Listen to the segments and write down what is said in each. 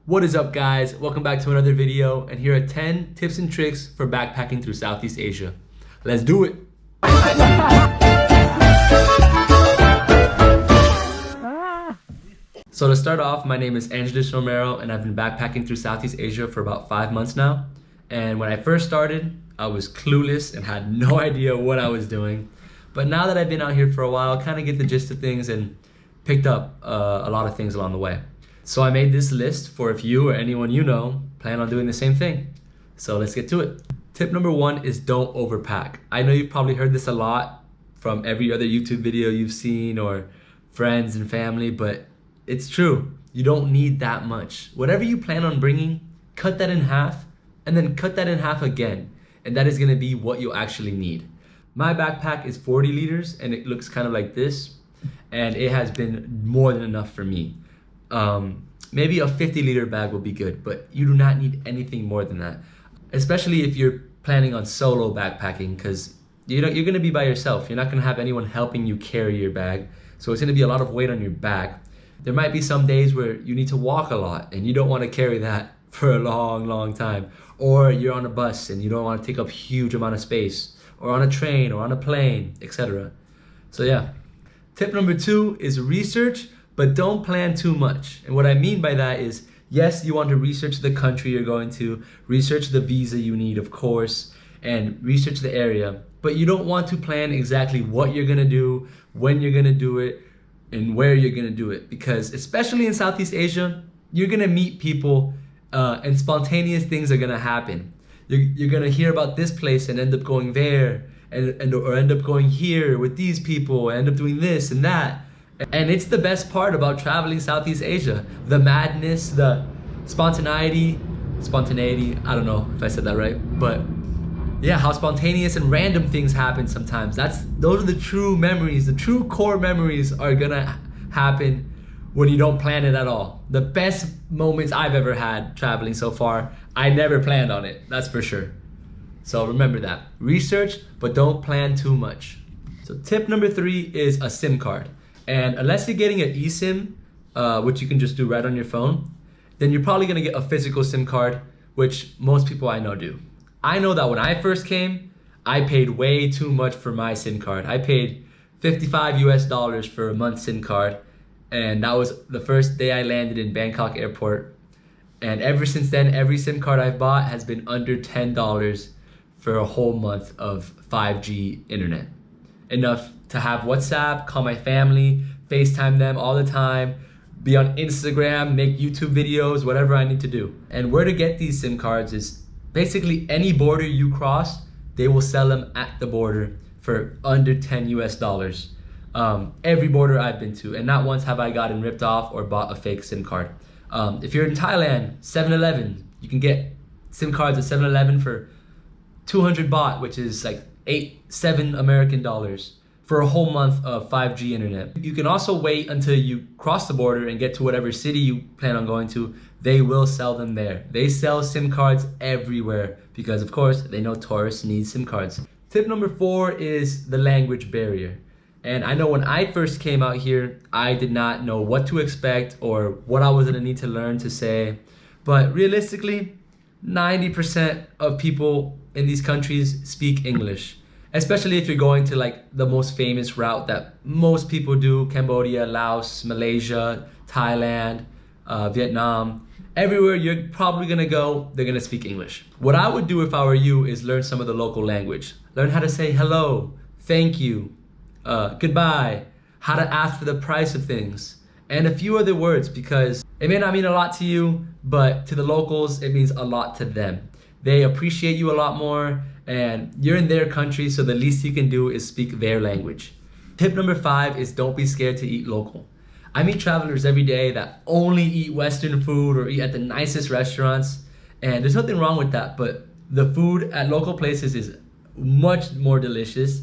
What is up, guys? Welcome back to another video, and here are 10 tips and tricks for backpacking through Southeast Asia. Let's do it! So to start off, my name is Angelis Romero, and I've been backpacking through Southeast Asia for about 5 months now. And when I first started, I was clueless and had no idea what I was doing. But now that I've been out here for a while, I kind of get the gist of things and picked up a lot of things along the way. So I made this list for if you or anyone you know plan on doing the same thing. So let's get to it. Tip number 1 is don't overpack. I know you've probably heard this a lot from every other YouTube video you've seen or friends and family, but it's true. You don't need that much. Whatever you plan on bringing, cut that in half and then cut that in half again. And that is gonna be what you'll actually need. My backpack is 40 liters and it looks kind of like this. And it has been more than enough for me. Maybe a 50-liter bag will be good, but you do not need anything more than that. Especially if you're planning on solo backpacking, because you're gonna be by yourself. You're not gonna have anyone helping you carry your bag. So it's gonna be a lot of weight on your back. There might be some days where you need to walk a lot and you don't wanna carry that for a long time. Or you're on a bus and you don't wanna take up huge amount of space, or on a train or on a plane, etc. So yeah. Tip number 2 is research, but don't plan too much. And what I mean by that is, yes, you want to research the country you're going to, research the visa you need, of course, and research the area, but you don't want to plan exactly what you're gonna do, when you're gonna do it, and where you're gonna do it. Because especially in Southeast Asia, you're gonna meet people and spontaneous things are gonna happen. You're gonna hear about this place and end up going there, or end up going here with these people, and end up doing this and that. And it's the best part about traveling Southeast Asia. The madness, the spontaneity, I don't know if I said that right, but yeah, how spontaneous and random things happen sometimes. Those are the true memories. The true core memories are gonna happen when you don't plan it at all. The best moments I've ever had traveling so far, I never planned on it, that's for sure. So remember that. Research, but don't plan too much. So tip number 3 is a SIM card. And unless you're getting an eSIM, which you can just do right on your phone, then you're probably gonna get a physical SIM card, which most people I know do. I know that when I first came, I paid way too much for my SIM card. I paid $55 US for a month SIM card. And that was the first day I landed in Bangkok airport. And ever since then, every SIM card I've bought has been under $10 for a whole month of 5G internet. Enough to have WhatsApp, call my family, FaceTime them all the time, be on Instagram, make YouTube videos, whatever I need to do. And where to get these SIM cards is basically any border you cross, they will sell them at the border for under $10 US. Every border I've been to, and not once have I gotten ripped off or bought a fake SIM card. If you're in Thailand, 7-Eleven, you can get SIM cards at 7-Eleven for 200 baht, which is like $7 American dollars for a whole month of 5G internet. You can also wait until you cross the border and get to whatever city you plan on going to. They will sell them there. They sell SIM cards everywhere because of course they know tourists need SIM cards. Tip number 4 is the language barrier. And I know when I first came out here, I did not know what to expect or what I was gonna need to learn to say. But realistically, 90% of people in these countries speak English, especially if you're going to like the most famous route that most people do: Cambodia, Laos, Malaysia, Thailand, Vietnam. Everywhere you're probably gonna go, they're gonna speak English. What I would do if I were you is learn some of the local language. Learn how to say hello, thank you, goodbye, how to ask for the price of things, and a few other words, because it may not mean a lot to you, but to the locals, it means a lot to them. They appreciate you a lot more, and you're in their country, so the least you can do is speak their language. Tip number 5 is don't be scared to eat local. I meet travelers every day that only eat Western food or eat at the nicest restaurants, and there's nothing wrong with that, but the food at local places is much more delicious.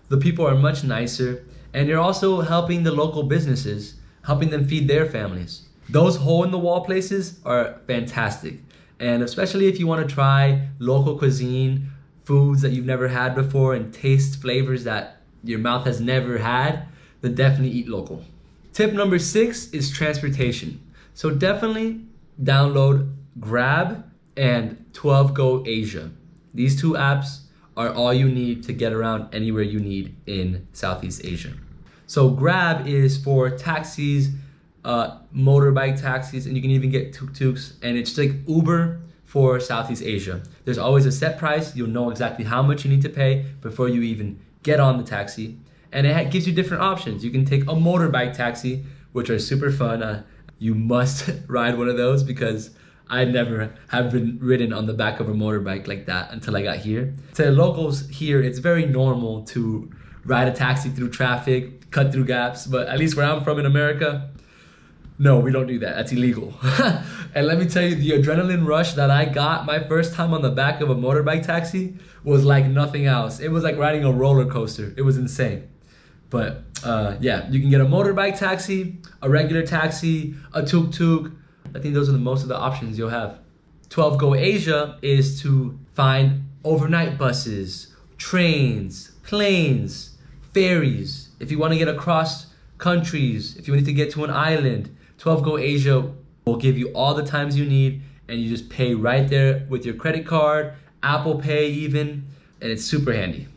The people are much nicer, and you're also helping the local businesses, helping them feed their families. Those hole-in-the-wall places are fantastic. And especially if you want to try local cuisine, foods that you've never had before, and taste flavors that your mouth has never had, then definitely eat local. Tip number 6 is transportation. So definitely download Grab and 12 Go Asia. These two apps are all you need to get around anywhere you need in Southeast Asia. So Grab is for taxis, motorbike taxis, and you can even get tuk-tuks, and it's like Uber for Southeast Asia. There's always a set price. You'll know exactly how much you need to pay before you even get on the taxi. And it gives you different options. You can take a motorbike taxi, which are super fun. You must ride one of those because I never have been ridden on the back of a motorbike like that until I got here. To locals here, it's very normal to ride a taxi through traffic, cut through gaps, but at least where I'm from in America, no, we don't do that. That's illegal. And let me tell you, the adrenaline rush that I got my first time on the back of a motorbike taxi was like nothing else. It was like riding a roller coaster. It was insane. But yeah, you can get a motorbike taxi, a regular taxi, a tuk-tuk. I think those are most of the options you'll have. 12 Go Asia is to find overnight buses, trains, planes, ferries. If you want to get across countries, if you need to get to an island, 12 Go Asia will give you all the times you need, and you just pay right there with your credit card, Apple Pay even, and it's super handy.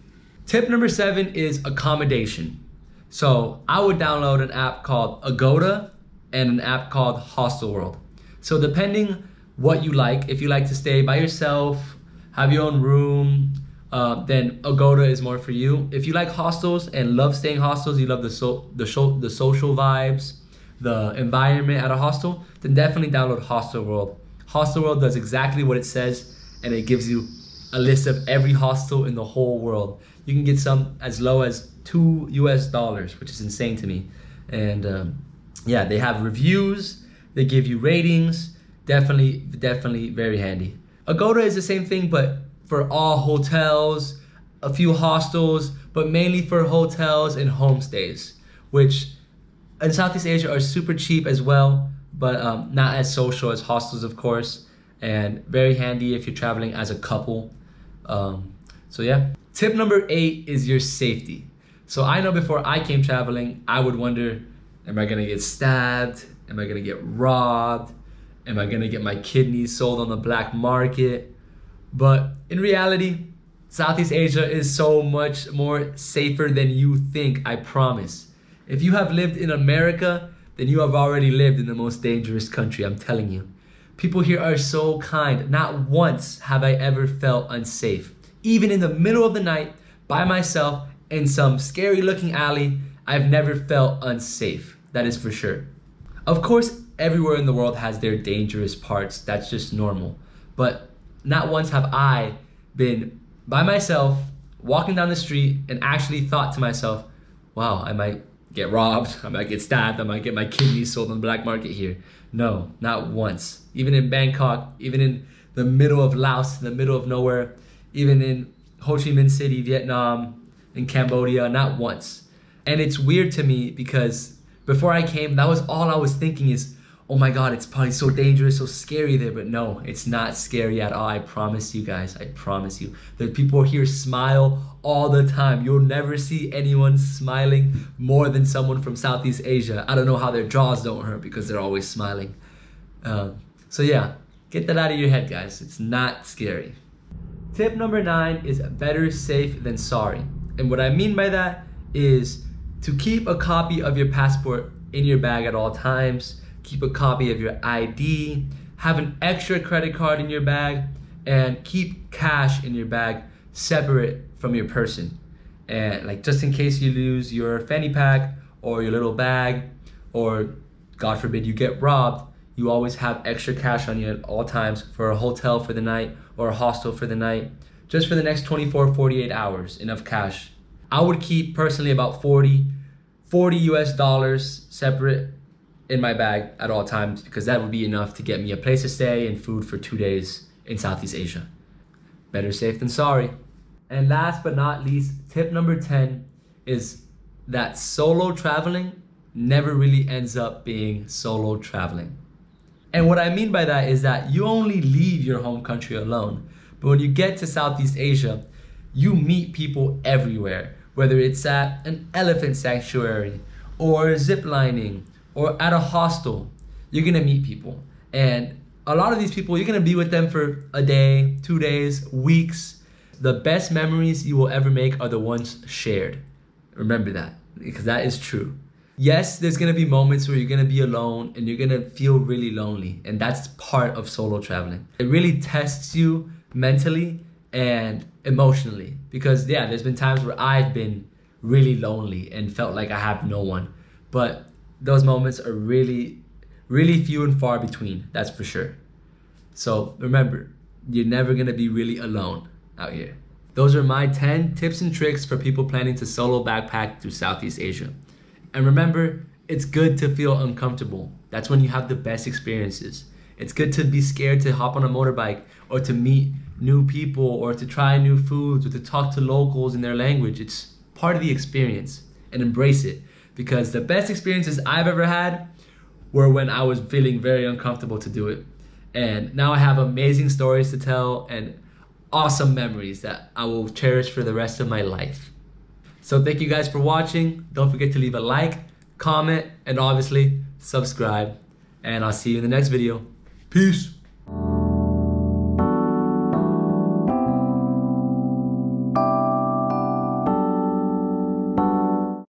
Tip number 7 is accommodation. So I would download an app called Agoda and an app called Hostelworld. So depending what you like, if you like to stay by yourself, have your own room, then Agoda is more for you. If you like hostels and love staying hostels, you love the social vibes, the environment at a hostel, then definitely download Hostelworld. Hostelworld does exactly what it says, and it gives you a list of every hostel in the whole world. You can get some as low as $2, which is insane to me. And yeah, they have reviews, they give you ratings. Definitely very handy. Agoda is the same thing, but for all hotels, a few hostels, but mainly for hotels and homestays, which in Southeast Asia are super cheap as well, but not as social as hostels, of course, and very handy if you're traveling as a couple. So yeah. Tip number 8 is your safety. So I know before I came traveling, I would wonder, am I gonna get stabbed? Am I gonna get robbed? Am I gonna get my kidneys sold on the black market? But in reality, Southeast Asia is so much more safer than you think, I promise. If you have lived in America, then you have already lived in the most dangerous country, I'm telling you. People here are so kind. Not once have I ever felt unsafe. Even in the middle of the night, by myself, in some scary looking alley, I've never felt unsafe. That is for sure. Of course, everywhere in the world has their dangerous parts. That's just normal. But not once have I been by myself, walking down the street, and actually thought to myself, wow, I might get robbed, I might get stabbed, I might get my kidneys sold on the black market here. No, not once. Even in Bangkok, even in the middle of Laos, in the middle of nowhere, even in Ho Chi Minh City, Vietnam, in Cambodia, not once. And it's weird to me because before I came, that was all I was thinking is, oh my God, it's probably so dangerous, so scary there. But no, it's not scary at all. I promise you guys, I promise you. The people here smile all the time. You'll never see anyone smiling more than someone from Southeast Asia. I don't know how their jaws don't hurt because they're always smiling. So yeah, get that out of your head, guys. It's not scary. Tip number 9 is better safe than sorry. And what I mean by that is to keep a copy of your passport in your bag at all times, keep a copy of your ID, have an extra credit card in your bag, and keep cash in your bag separate from your person. And like just in case you lose your fanny pack or your little bag, or God forbid you get robbed, you always have extra cash on you at all times for a hotel for the night or a hostel for the night, just for the next 24, 48 hours, enough cash. I would keep personally about $40 US separate in my bag at all times, because that would be enough to get me a place to stay and food for 2 days in Southeast Asia. Better safe than sorry. And last but not least, tip number 10 is that solo traveling never really ends up being solo traveling. And what I mean by that is that you only leave your home country alone. But when you get to Southeast Asia, you meet people everywhere, whether it's at an elephant sanctuary or zip lining or at a hostel. You're gonna meet people. And a lot of these people, you're gonna be with them for a day, 2 days, weeks. The best memories you will ever make are the ones shared. Remember that, because that is true. Yes, there's gonna be moments where you're gonna be alone and you're gonna feel really lonely, and that's part of solo traveling. It really tests you mentally and emotionally, because yeah, there's been times where I've been really lonely and felt like I have no one, but those moments are really few and far between, that's for sure. So remember, you're never gonna be really alone out here. Those are my 10 tips and tricks for people planning to solo backpack through Southeast Asia. And remember, it's good to feel uncomfortable. That's when you have the best experiences. It's good to be scared to hop on a motorbike, or to meet new people, or to try new foods, or to talk to locals in their language. It's part of the experience, and embrace it. Because the best experiences I've ever had were when I was feeling very uncomfortable to do it. And now I have amazing stories to tell and awesome memories that I will cherish for the rest of my life. So thank you guys for watching. Don't forget to leave a like, comment, and obviously subscribe. And I'll see you in the next video. Peace.